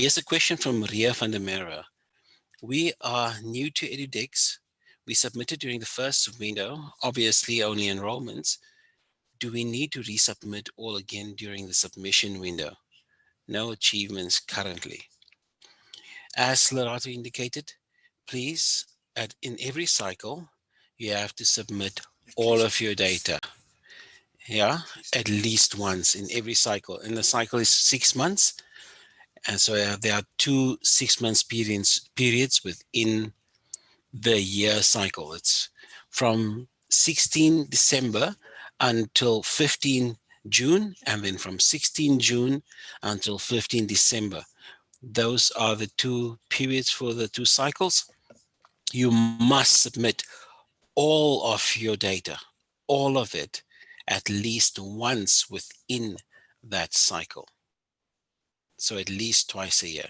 Here's a question from Ria van der Merwe. We are new to EduDex. We submitted during the first window, obviously only enrollments. Do we need to resubmit all again during the submission window? No achievements currently. As Lerato indicated, please, in every cycle, you have to submit all of your data. Yeah, at least once in every cycle. And the cycle is 6 months. And so there are 2 6-month periods within the year cycle. It's from 16 December until 15 June, and then from 16 June until 15 December. Those are the 2 periods for the 2 cycles. You must submit all of your data, all of it, at least once within that cycle. So at least twice a year.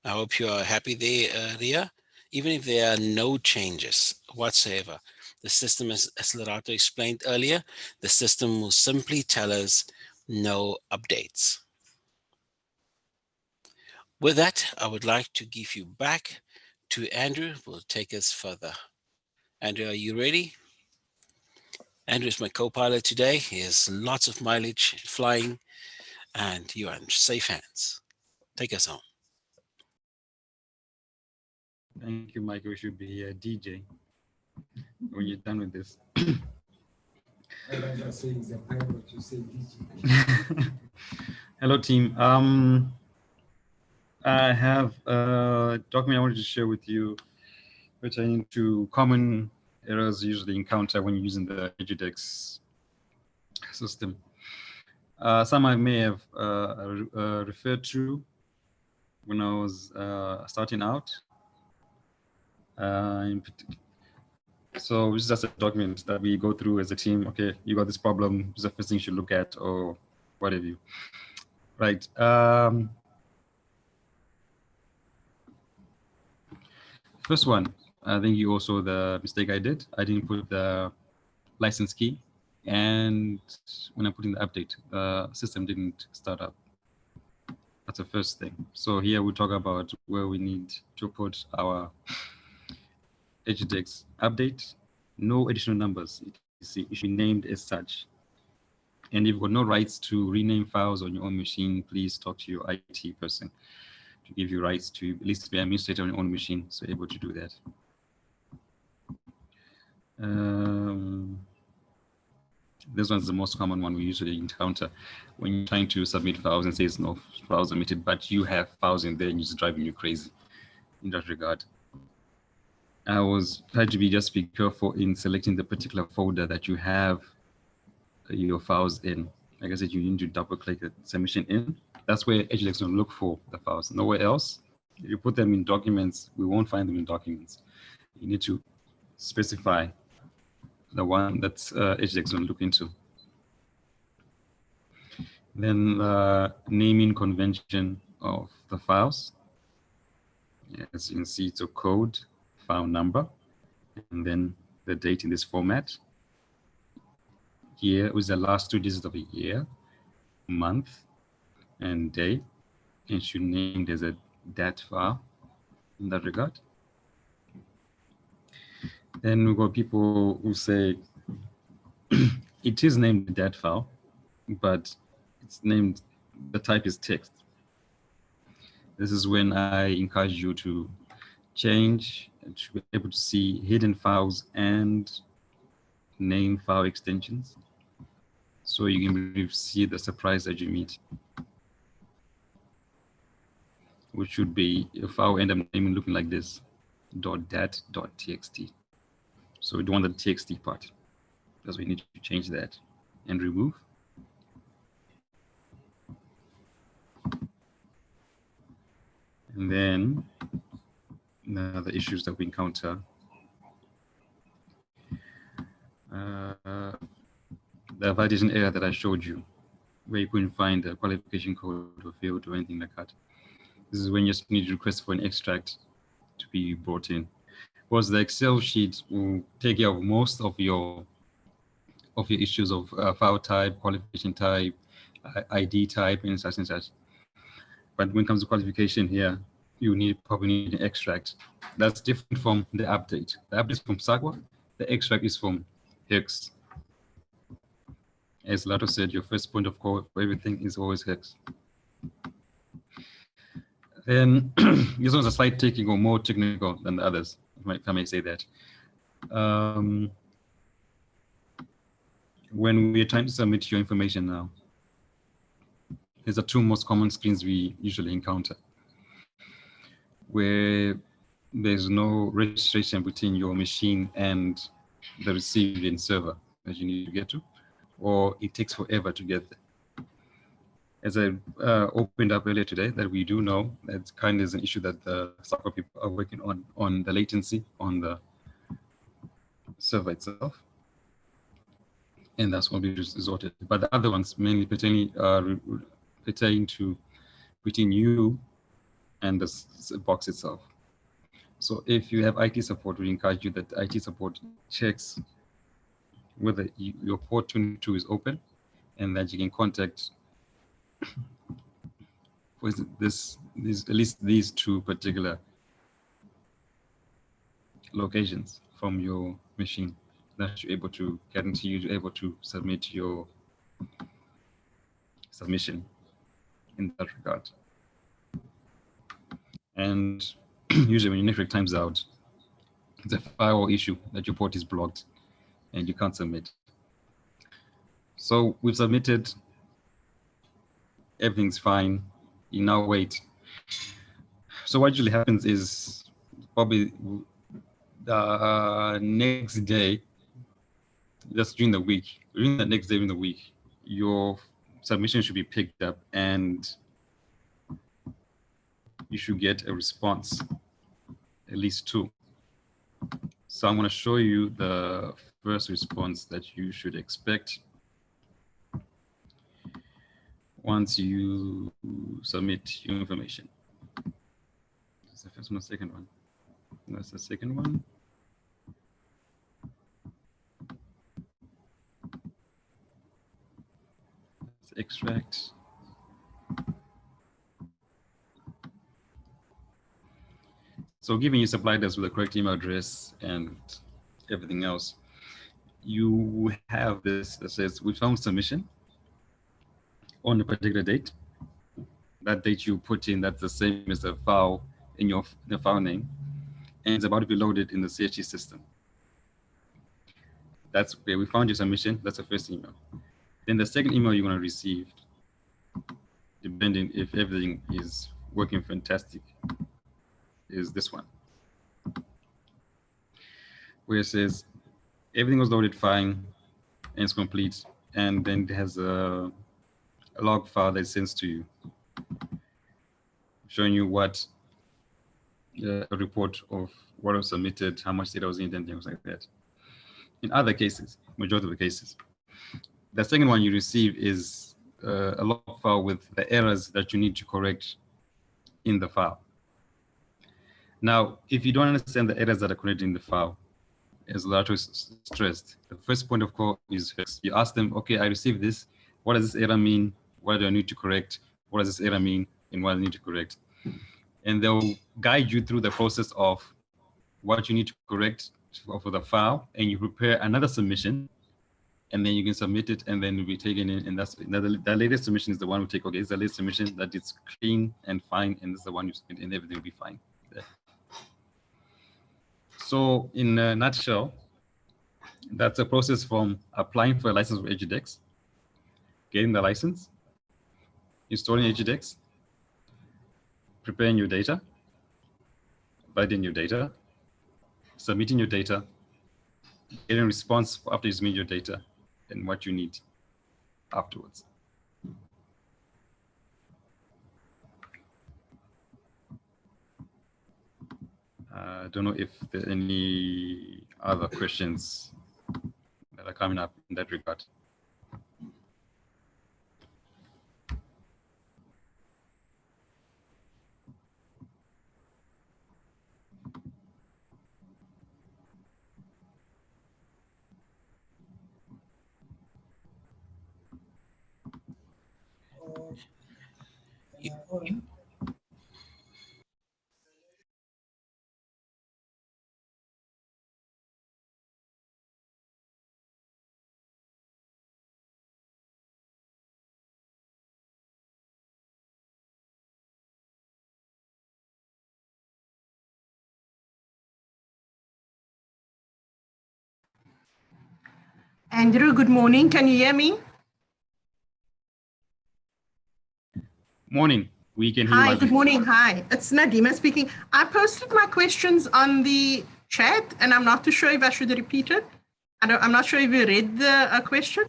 I hope you are happy there, Ria. Even if there are no changes whatsoever, the system, as Lerato explained earlier, the system will simply tell us no updates. With that, I would like to give you back to Andrew, who will take us further. Andrew, are you ready? Andrew is my co-pilot today. He has lots of mileage flying, and you are in safe hands. Take us home. Thank you, Mike. We should be a DJ when you're done with this. Hello, team. I have a document I wanted to share with you pertaining to common errors usually encountered when using the EduDex system. Some I may have referred to when I was starting out. So it's just a document that we go through as a team. Okay, you got this problem. It's the first thing you should look at, or whatever you. Right. First one, I think you also the mistake I did. I didn't put the license key, and when I put in the update, the system didn't start up. That's the first thing. So here we talk about where we need to put our HEQCIS update. No additional numbers. It should be named as such. And if you've got no rights to rename files on your own machine, please talk to your IT person to give you rights to at least be administrator on your own machine, so able to do that. This one's the most common one we usually encounter when you're trying to submit files and says no files submitted, but you have files in there and it's driving you crazy in that regard. I was trying to just be careful in selecting the particular folder that you have your files in. Like I said, you need to double click the submission in. That's where HEQCIS will look for the files, nowhere else. If you put them in documents, we won't find them in documents. You need to specify the one that HEQCIS will look into. Then naming convention of the files. As you can see, it's a code, file number, and then the date in this format. Year was the last 2 digits of a year, month, and day. And should name as a dat file in that regard. Then we got people who say it is named dat file, but it's named, the type is text. This is when I encourage you to change and to be able to see hidden files and name file extensions, so you can see the surprise that you meet, which should be a file end up naming looking like this, .dat.txt. So we don't want the txt part. That's why we need to change that and remove. And then the issues that we encounter. The validation error that I showed you, where you couldn't find a qualification code or field or anything like that. This is when you just need to request for an extract to be brought in. Because the Excel sheet will take care of most of your issues of file type, qualification type, ID type, and such and such. But when it comes to qualification here, you probably need an extract. That's different from the update. The update is from SAQA. The extract is from HEQCIS. As Lato said, your first point of call for everything is always HEQCIS. Then this one's a slight taking or more technical than the others, if I may say that. When we're trying to submit your information now, there's the two most common screens we usually encounter, where there's no registration between your machine and the receiving server that you need to get to, or it takes forever to get there. As I opened up earlier today, that we do know that kind of is an issue that the software people are working on the latency on the server itself. And that's what we resorted to. But the other ones mainly pertain to between you and the box itself. So if you have IT support, we encourage you that IT support checks whether your port 22 is open, and that you can contact at least these two particular locations from your machine, that you're able to guarantee you're able to submit your submission in that regard. And usually when your network times out, it's a firewall issue that your port is blocked and you can't submit. So we've submitted, everything's fine, you now wait. So what usually happens is probably the next day, just during the week, during the next day in the week, your submission should be picked up and you should get a response, at least two. So I'm going to show you the first response that you should expect once you submit your information. That's the first one, the second one. That's the second one. Let's extract. So giving you supplied us with the correct email address and everything else, you have this that says we found submission on a particular date. That date you put in, that's the same as the file in the file name, and it's about to be loaded in the CHE system. That's where we found your submission. That's the first email. Then the second email you're going to receive, depending if everything is working fantastic, is this one, where it says everything was loaded fine and it's complete, and then it has a log file that it sends to you, showing you what a report of what was submitted, how much data was in, and things like that. In other cases, majority of the cases, the second one you receive is a log file with the errors that you need to correct in the file. Now, if you don't understand the errors that are corrected in the file, as Lato stressed, the first point of call is HEQCIS. You ask them, okay, I received this. What does this error mean? What do I need to correct? What does this error mean? And what do I need to correct? And they'll guide you through the process of what you need to correct for the file, and you prepare another submission, and then you can submit it, and then it'll be taken in. And that's the latest submission is the one we take. Okay, it's the latest submission that is clean and fine, and it's the one you submit, and everything will be fine there. So in a nutshell, that's a process from applying for a license for HEQCIS, getting the license, installing HEQCIS, preparing your data, validating your data, submitting your data, getting a response after you submit your data, and what you need afterwards. I don't know if there are any other questions that are coming up in that regard. Andrew, good morning. Can you hear me? Morning. We can hear you. Hi, good morning. Hi, it's Nadima speaking. I posted my questions on the chat, and I'm not too sure if I should repeat it. I'm not sure if you read the question.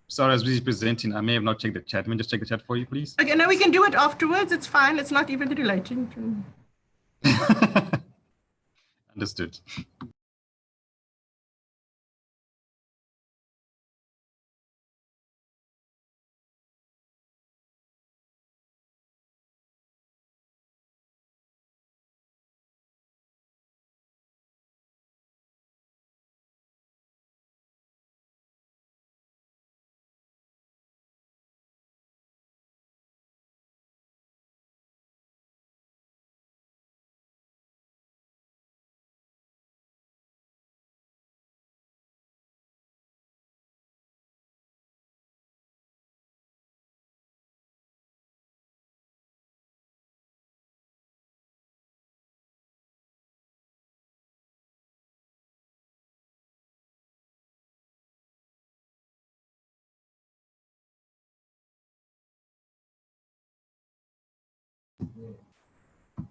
Sorry, I was busy presenting. I may have not checked the chat. Let me just check the chat for you, please. Okay, no, we can do it afterwards. It's fine. It's not even relating to... Understood.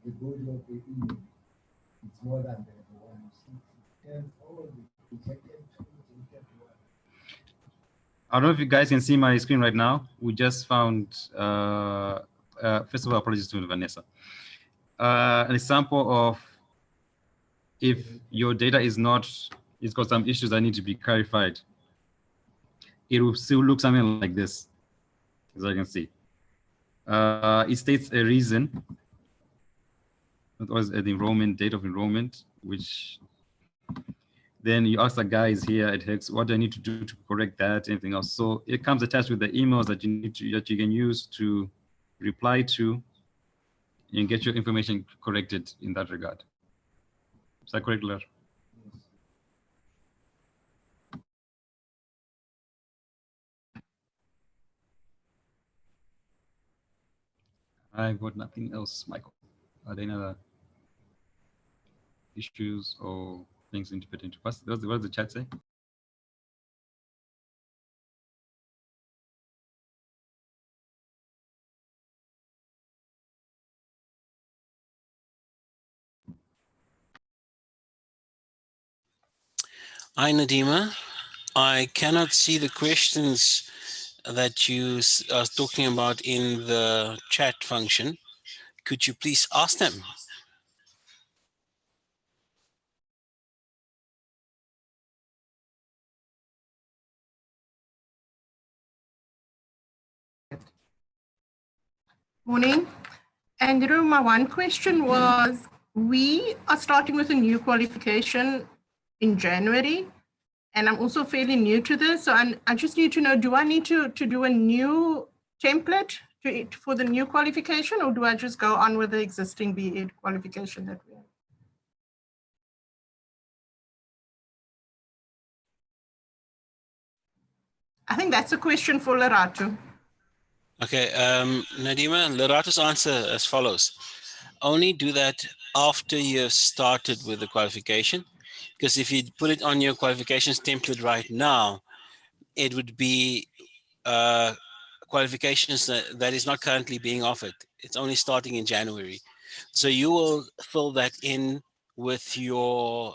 It goes like the email. It's more than the one you see. And all the rejected one. I don't know if you guys can see my screen right now. We just found, first of all, apologies to Vanessa. An example of if your data is not, it's got some issues that need to be clarified. It will still look something like this, as I can see. It states a reason. That was an enrollment, date of enrollment, which then you ask the guys here at HEQCIS, what do I need to do to correct that, anything else? So it comes attached with the emails that you need to, that you can use to reply to and get your information corrected in that regard. Is that correct, Laura? I've got nothing else, Michael. Are there any other issues or things to put into? What does the chat say? Hi, Nadima. I cannot see the questions that you are talking about in the chat function. Could you please ask them? Morning. Andrew, my one question was, we are starting with a new qualification in January, and I'm also fairly new to this. So I just need to know, do I need to do a new template for the new qualification, or do I just go on with the existing B.Ed qualification that we have? I think that's a question for Lerato. Okay, Nadima, Lerato's answer as follows. Only do that after you've started with the qualification, because if you put it on your qualifications template right now, it would be qualifications that is not currently being offered. It's only starting in January. So you will fill that in with your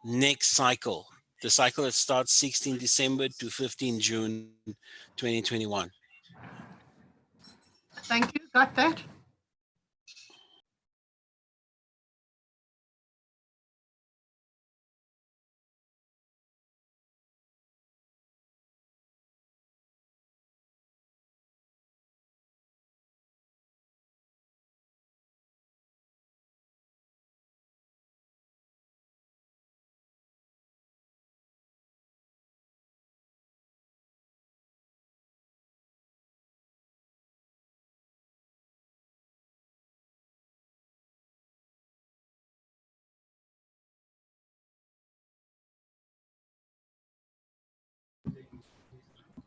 next cycle, the cycle that starts 16 December to 15 June 2021. Thank you, got that.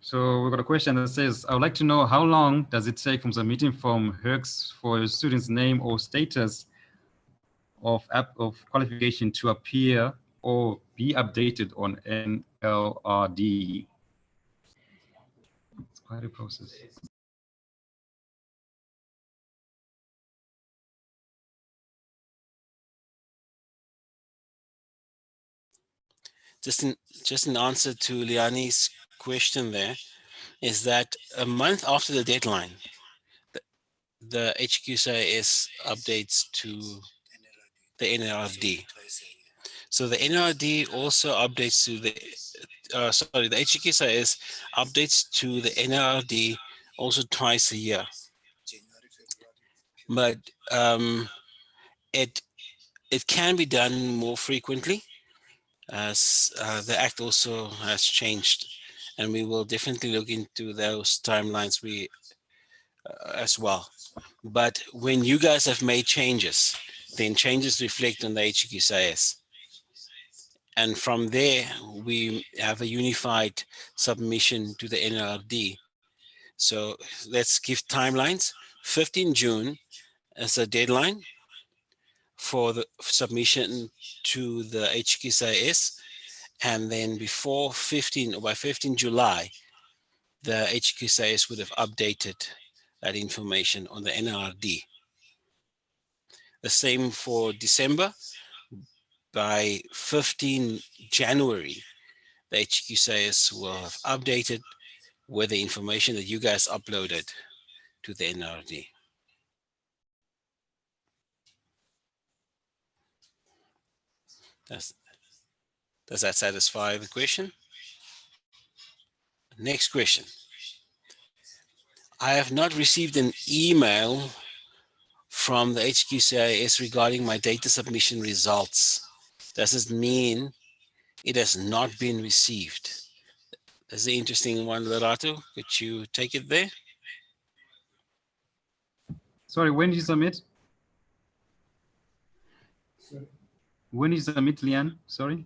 So we've got a question that says, I would like to know how long does it take from submitting from HEQCIS for a student's name or status of qualification to appear or be updated on NLRD. It's quite a process. Just an answer to Liani's question there is that a month after the deadline, the HEQCIS updates to the NLRD. So the NLRD also updates to the, the HEQCIS updates to the NLRD also twice a year. But it can be done more frequently as the Act also has changed. And we will definitely look into those timelines as well. But when you guys have made changes, then changes reflect on the HEQCIS. And from there, we have a unified submission to the NLRD. So let's give timelines. 15 June as a deadline for the submission to the HEQCIS. And then before 15 or by 15 July, the HEQCIS would have updated that information on the NLRD. The same for December. By 15 January, the HEQCIS will have updated with the information that you guys uploaded to the NLRD. Does that satisfy the question? Next question. I have not received an email from the HEQCIS regarding my data submission results. Does this mean it has not been received? That's the interesting one, Lerato. Could you take it there? Sorry, when did you submit? When did you submit, Lian? Sorry.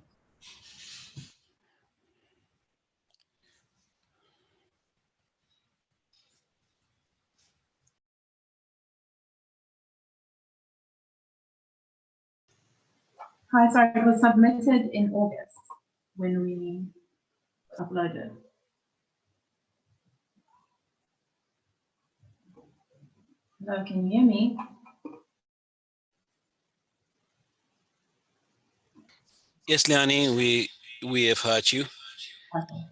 Hi, sorry, it was submitted in August when we uploaded. Hello, can you hear me? Yes, Liani, we have heard you. Okay.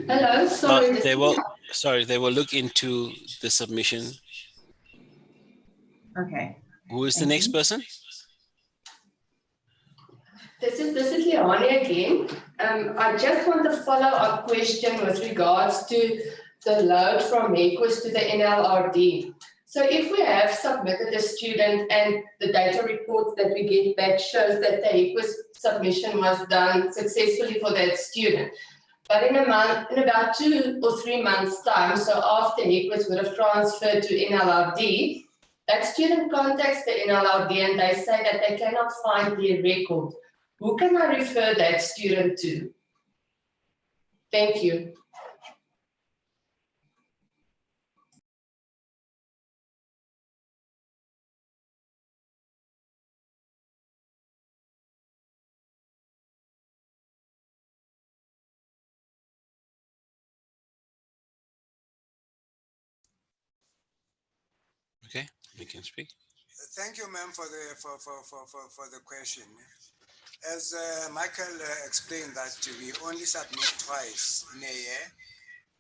Hello, sorry. They will look into the submission. Okay. Who is the next person? This is Liani again. I just want a follow-up question with regards to the load from HEQCIS to the NLRD. So if we have submitted a student and the data report that we get back shows that the HEQCIS submission was done successfully for that student, but in about 2 or 3 months' time, so after HEQCIS would have transferred to NLRD, that student contacts the NLRD and they say that they cannot find their record. Who can I refer that student to? Thank you. Okay, you can speak. Thank you, ma'am, for the question. As Michael explained that we only submit twice in a year,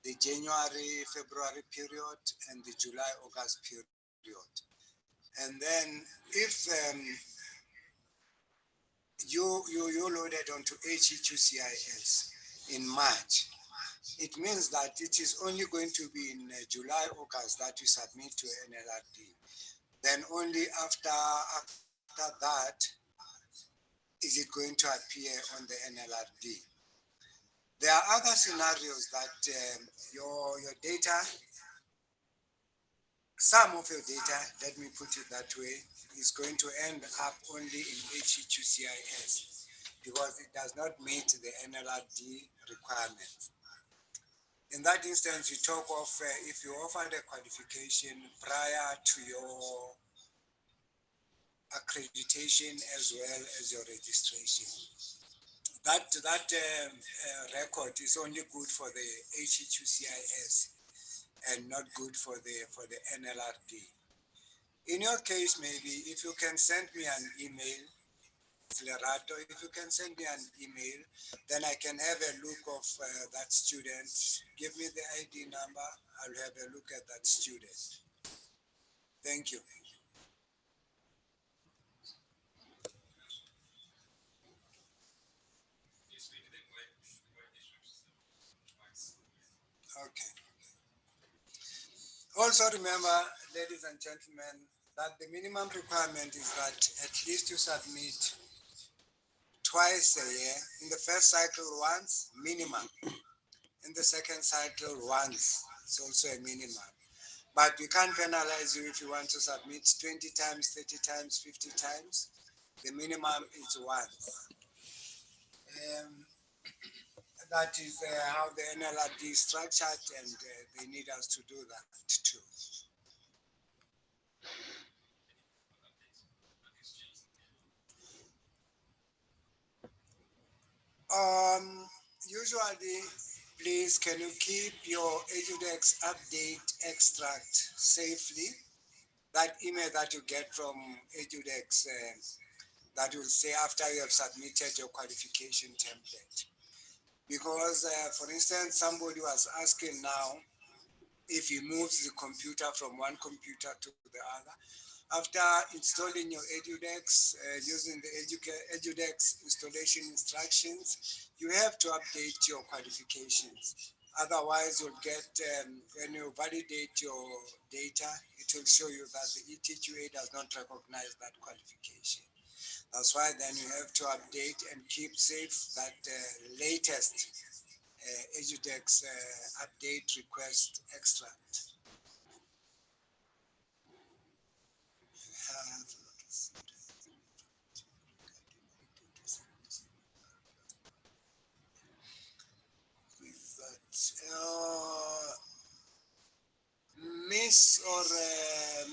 the January-February period and the July-August period. And then if you loaded onto HEQCIS in March, it means that it is only going to be in July, August that you submit to NLRD. Then only after that is it going to appear on the NLRD. There are other scenarios that your data, some of your data, let me put it that way, is going to end up only in HEQCIS because it does not meet the NLRD requirements. In that instance, we talk of if you offered a qualification prior to your accreditation as well as your registration. That record is only good for the HEQCIS and not good for the NLRD. In your case, maybe if you can send me an email, Lerato, if you can send me an email, then I can have a look of that student. Give me the ID number, I'll have a look at that student. Thank you. Okay. Also remember, ladies and gentlemen, that the minimum requirement is that at least you submit twice a year. In the first cycle once, minimum. In the second cycle once, it's also a minimum. But we can't penalize you if you want to submit 20 times, 30 times, 50 times. The minimum is once. That is how the NLRD is structured, and they need us to do that too. Usually, please, can you keep your EduDex update extract safely? That email that you get from EduDex that will say after you have submitted your qualification template. Because, for instance, somebody was asking now if he moves the computer from one computer to the other. After installing your EduDex, using the EduDex installation instructions, you have to update your qualifications. Otherwise, you'll get, when you validate your data, it will show you that the ETQA does not recognize that qualification. That's why then you have to update and keep safe that latest EduDex update request extract. Miss or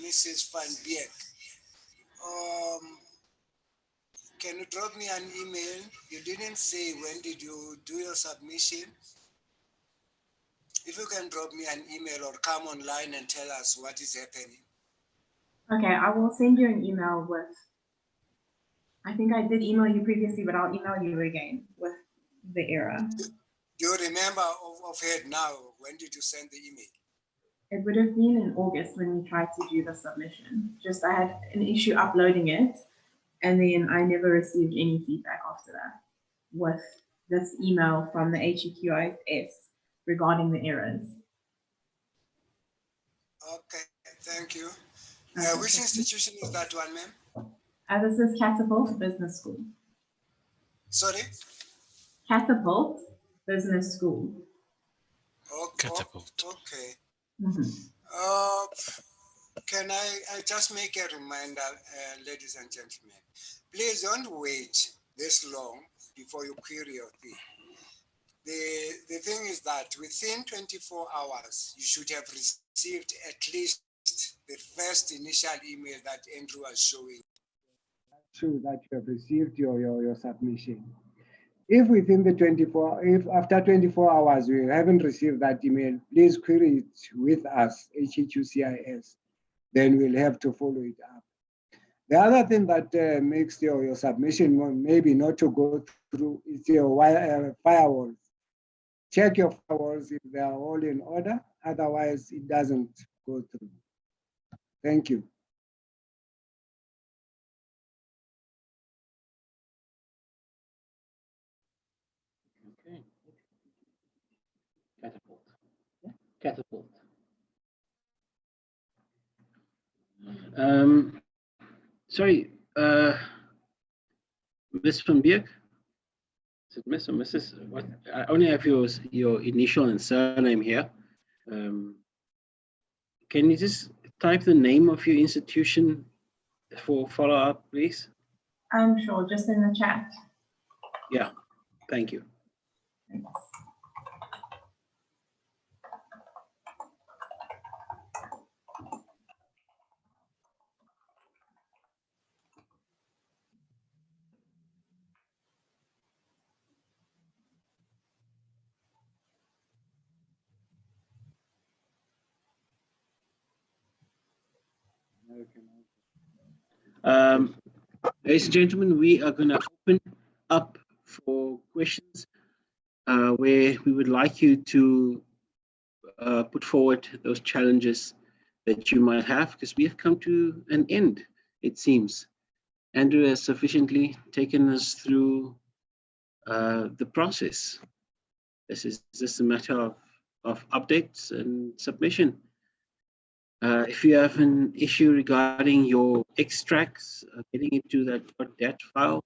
Mrs. Van Beek, can you drop me an email? You didn't say when did you do your submission. If you can drop me an email or come online and tell us what is happening. Okay, I will send you an email with, I think I did email you previously, but I'll email you again with the error. Do you remember offhand now, when did you send the email? It would have been in August when we tried to do the submission. Just I had an issue uploading it, and then I never received any feedback after that with this email from the HEQCIS regarding the errors. Okay, thank you. Which institution is that one, ma'am? This is Catapult Business School. Sorry? Catapult Business School. Okay. Catapult. Okay. Mm-hmm. Can I just make a reminder, ladies and gentlemen, please don't wait this long before you query your thing. The thing is that within 24 hours, you should have received at least the first initial email that Andrew was showing. True that you have received your submission. If within the 24, if after 24 hours we haven't received that email, please query it with us, HEQCIS. Then we'll have to follow it up. The other thing that makes your submission maybe not to go through is your firewalls. Check your firewalls if they are all in order, otherwise it doesn't go through. Thank you. Okay. Catapult. Yeah. Catapult. Sorry, Miss Van Beek? Is it Miss or Mrs.? What? I only have your initial and surname here. Can you just type the name of your institution for follow-up, please? I'm sure, just in the chat. Yeah, thank you. Thanks. Ladies and gentlemen, we are going to open up for questions where we would like you to put forward those challenges that you might have, because we have come to an end, it seems. Andrew has sufficiently taken us through the process. This is just a matter of updates and submission. If you have an issue regarding your extracts, getting into that .dat file,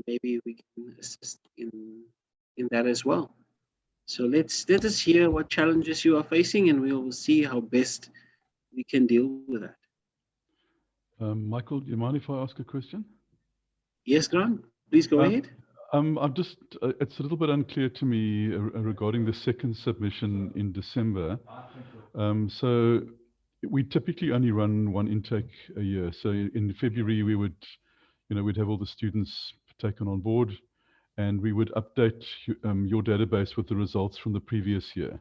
maybe we can assist in that as well. So let us hear what challenges you are facing, and we will see how best we can deal with that. Michael, do you mind if I ask a question? Yes, Grant, please go ahead. I'm just, it's a little bit unclear to me regarding the second submission in December. So we typically only run one intake a year. So in February, we would, we'd have all the students taken on board, and we would update your database with the results from the previous year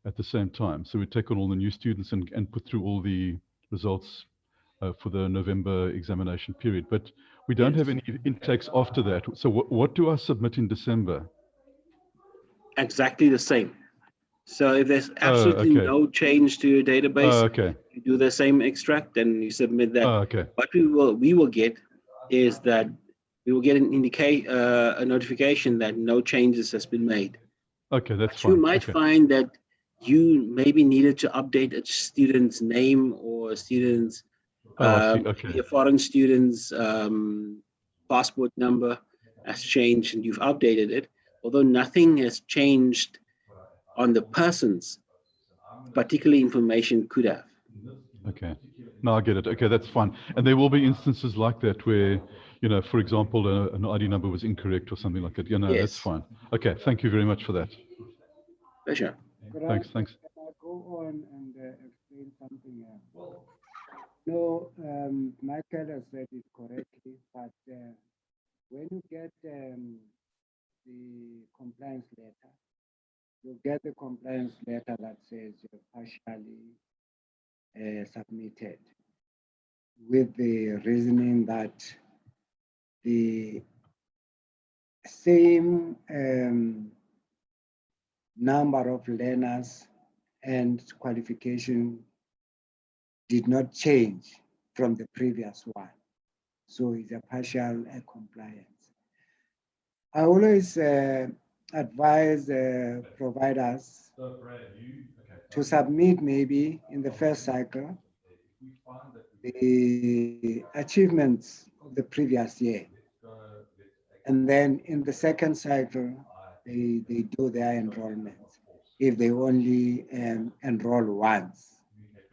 at the same time. So we'd take on all the new students and put through all the results for the November examination period. But we don't have any intakes after that. So what do I submit in December? Exactly the same. So if there's absolutely no change to your database, you do the same extract and you submit that. What we will get is that we will get a notification that no changes has been made. Okay, that's fine. You might find that you maybe needed to update a student's name or a student's a foreign student's passport number has changed and you've updated it, although nothing has changed on the person's particular information could have. Okay, no, I get it. Okay, that's fine. And there will be instances like that where, for example, an ID number was incorrect or something like that. Yes. That's fine. Okay, thank you very much for that. Pleasure. Thanks. Can I go on and explain something else? No, Michael has said it correctly, but when you get the compliance letter, you get the compliance letter that says you're partially submitted, with the reasoning that the same number of learners and qualification did not change from the previous one. So it's a partial compliance. I always advise providers to submit maybe in the first cycle the achievements of the previous year. And then in the second cycle, they do their enrollments if they only enroll once.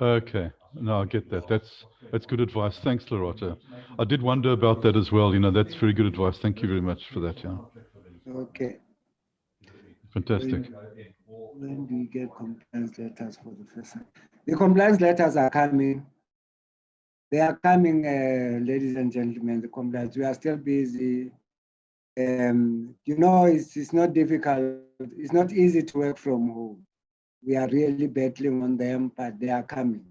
Okay, no, I get that. That's good advice. Thanks, Loretta. I did wonder about that as well. That's very good advice. Thank you very much for that. Yeah. Okay. Fantastic. When do you get compliance letters for the first cycle? The compliance letters are coming. They are coming, ladies and gentlemen. The compliance. We are still busy. It's not difficult. It's not easy to work from home. We are really battling on them, but they are coming.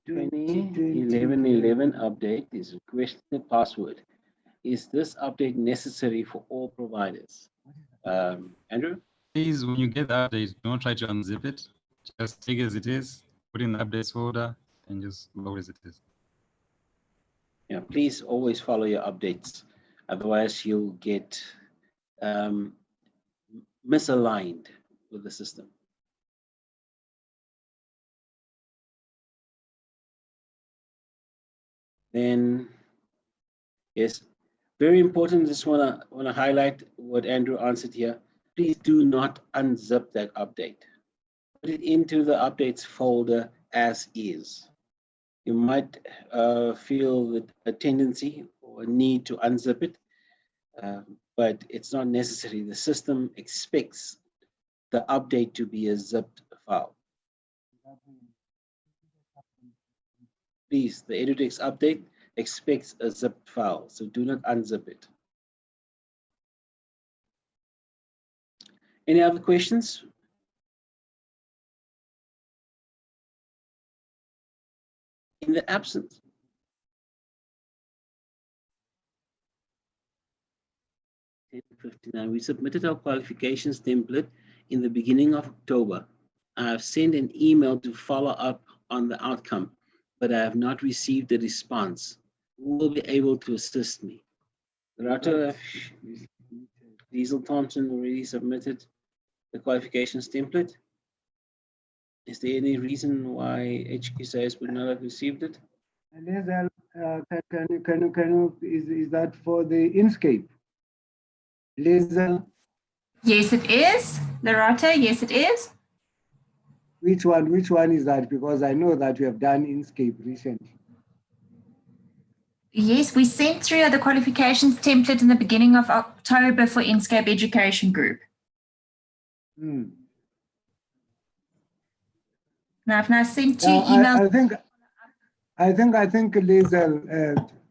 2020-11-11 update is requesting the password. Is this update necessary for all providers? Andrew? Please, when you get the update, don't try to unzip it. Just take it as it is, put it in the updates folder, and just load as it is. Yeah, please always follow your updates. Otherwise, you'll get misaligned with the system. Then, yes, very important. Just wanna highlight what Andrew answered here. Please do not unzip that update. Put it into the updates folder as is. You might feel a tendency or a need to unzip it, but it's not necessary. The system expects the update to be a zipped file. Please, the EduText update expects a zipped file, so do not unzip it. Any other questions? In the absence. We submitted our qualifications template in the beginning of October. I have sent an email to follow up on the outcome, but I have not received a response. Who will be able to assist me? Loretta, Diesel Thompson already submitted the qualifications template. Is there any reason why HEQCIS would not have received it? Lizel, is that for the Inkscape? Lizel? Yes, it is. Loretta, yes, it is. Which one is that? Because I know that we have done Inkscape recently. Yes, we sent through the qualifications template in the beginning of October for Inkscape Education Group. Hmm. Now, I've now sent 2 emails. I think, Lizel,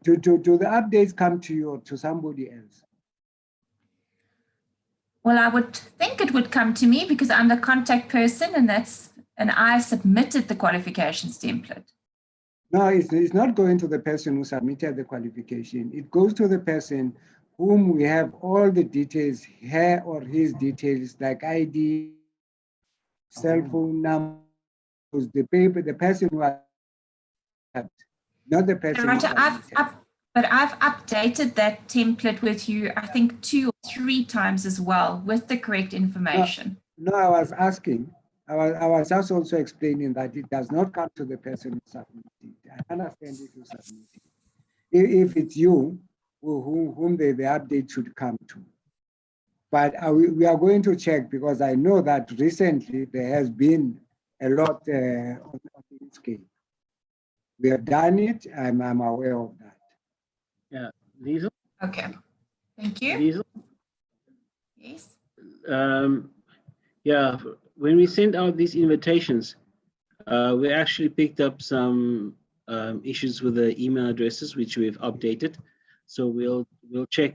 do the updates come to you or to somebody else? Well, I would think it would come to me because I'm the contact person, and I submitted the qualifications template. No, it's not going to the person who submitted the qualification. It goes to the person whom we have all the details, her or his details, like ID, cell phone numbers, the person who has, not the person who submitted. But I've updated that template with you, I think 2 or 3 times as well, with the correct information. No, I was asking. I was just also explaining that it does not come to the person who submitted. I understand if you submit it. If it's you, whom the update should come to. But we are going to check because I know that recently there has been a lot on the scale. We have done it. I'm aware of that. Yeah, Diesel. Okay, thank you. Diesel. Yes. Yeah, when we sent out these invitations, we actually picked up some issues with the email addresses, which we've updated. So we'll check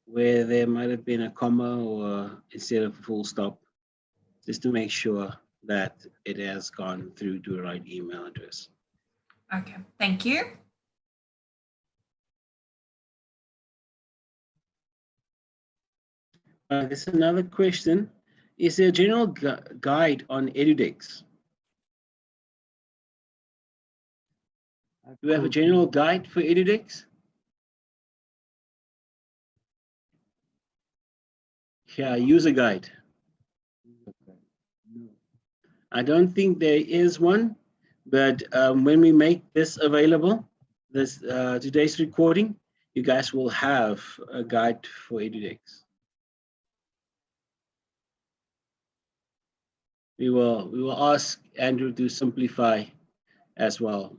where there might have been a comma or instead of a full stop, just to make sure that it has gone through to the right email address. Okay, thank you. There's another question. Is there a general guide on EduDex? Do we have a general guide for EduDex? Yeah, user guide. I don't think there is one, but when we make this available, today's recording, you guys will have a guide for EduDex. We will ask Andrew to simplify as well